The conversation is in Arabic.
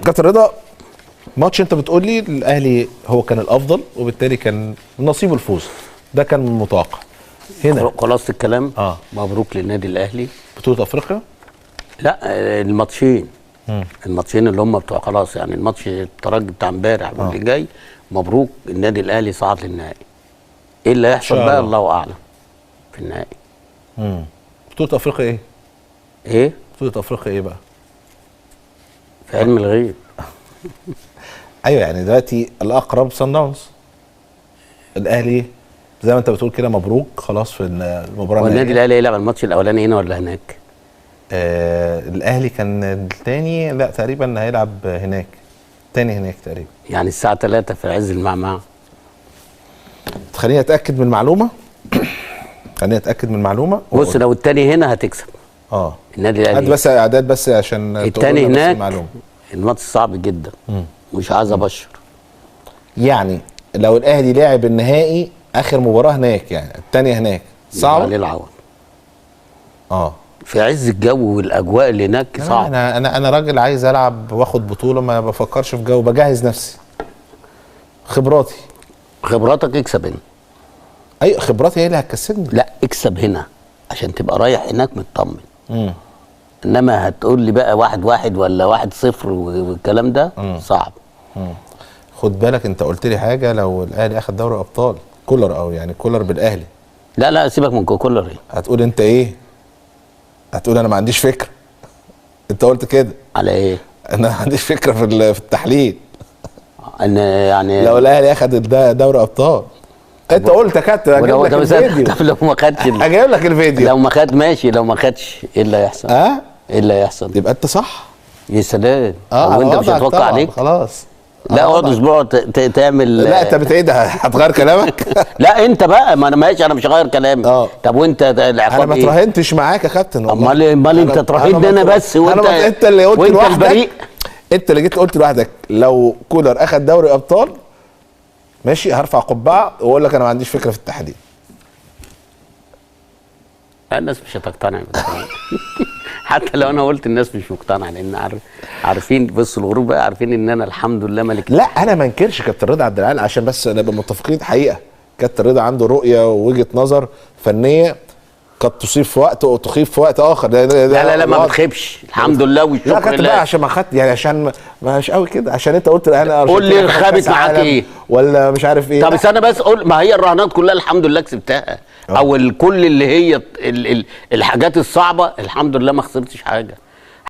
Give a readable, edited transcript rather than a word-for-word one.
كابتن رضا، ماتش انت بتقول لي الاهلي هو كان الافضل وبالتالي كان نصيبه الفوز، ده كان متوقع. هنا خلاص الكلام. مبروك للنادي الاهلي بطوله افريقيا. لا الماتشين الماتشين اللي هم بتوع خلاص، يعني الماتش الترجي بتاع امبارح واللي جاي، مبروك النادي الاهلي صعد للنهائي. ايه اللي هيحصل بقى الله اعلم في النهائي. بطوله افريقيا ايه؟ ايه بطوله افريقيا ايه بقى؟ في علم الغيب. ايوه يعني دلوقتي الاقرب صن داونز، الاهلي زي ما انت بتقول كده مبروك خلاص في المباراه. هو النادي الاهلي يلعب الماتش الاولاني هنا ولا هناك؟ الاهلي كان الثاني، لا تقريبا هيلعب هناك، تاني هناك تقريبا، يعني الساعه 3 في عز المعمعه. خليني اتاكد من المعلومه. خليني اتاكد من المعلومه. بص لو الثاني هنا هتكسب النادي الاهلي. بس اعداد بس عشان الثاني هناك الماتش صعب جدا. مش عايز ابشر. يعني لو الاهلي لعب النهائي اخر مباراه هناك، يعني الثانيه هناك صعب عليه العوض. في عز الجو والاجواء اللي هناك صعب. انا راجل عايز العب واخد بطوله، ما بفكرش في جو، بجهز نفسي. خبراتك اكسب هنا. اي خبراتي هي اللي هتكسبني. لا اكسب هنا عشان تبقى رايح هناك مطمن. انما هتقول لي بقى 1-1 ولا 1-0 والكلام ده صعب. خد بالك انت قلت لي حاجه، لو الاهلي اخد دوري ابطال كولر، او يعني كولر بالاهلي. لا سيبك من كولر. ايه هتقول انت ايه؟ هتقول انا ما عنديش فكره. انت قلت كده على ايه؟ انا ما عنديش فكره في التحليل. ان يعني لو الاهلي اخد دوري ابطال، انت قلت اكدت اجيب لك الفيديو. طب لو ما خدش اجيب لك الفيديو. لو ما خد ماشي، لو ما خدش ايه اللي هيحصل؟ ايه اللي هيحصل؟ يبقى انت صح. يا سلام. وانت مش هتوقع عليك خلاص. لا اقعد اسبوع تعمل. لا انت بتعيدها، هتغير كلامك. لا انت بقى، ما انا ماشي، انا مش هغير كلامي. طب وانت العقاب انا ما تراهنتش معاك يا كابتن. امال انت تراهني انا بس، وانت انت اللي قلت لوحدك. البريء. انت اللي جيت قلت لوحدك لو كولر اخد دوري ابطال ماشي هرفع قبعه واقول لك انا ما عنديش فكره في التحديد. الناس مش هتقتنع. حتى لو انا قلت الناس مش مقتنعه، لان عارفين. بص الغروب بقى عارفين ان انا الحمد لله ملك. لا انا ما انكرش كابتن رضا عبد العال، عشان بس نبقى متفقين. حقيقه كابتن رضا عنده رؤيه ووجهه نظر فنيه قد تصيب في وقت وتخيب في وقت اخر. لا ما بتخيبش الحمد لله والشكر لله. لا كابتن بقى عشان ما خدت، يعني عشان مش قوي كده، عشان انت قلت انا قول لي خابت معاك ايه ولا مش عارف ايه. طب استنى بس، قول. ما هي الرهانات كلها الحمد لله كسبتها. او كل اللي هي الحاجات الصعبه الحمد لله ما خسرتش حاجه.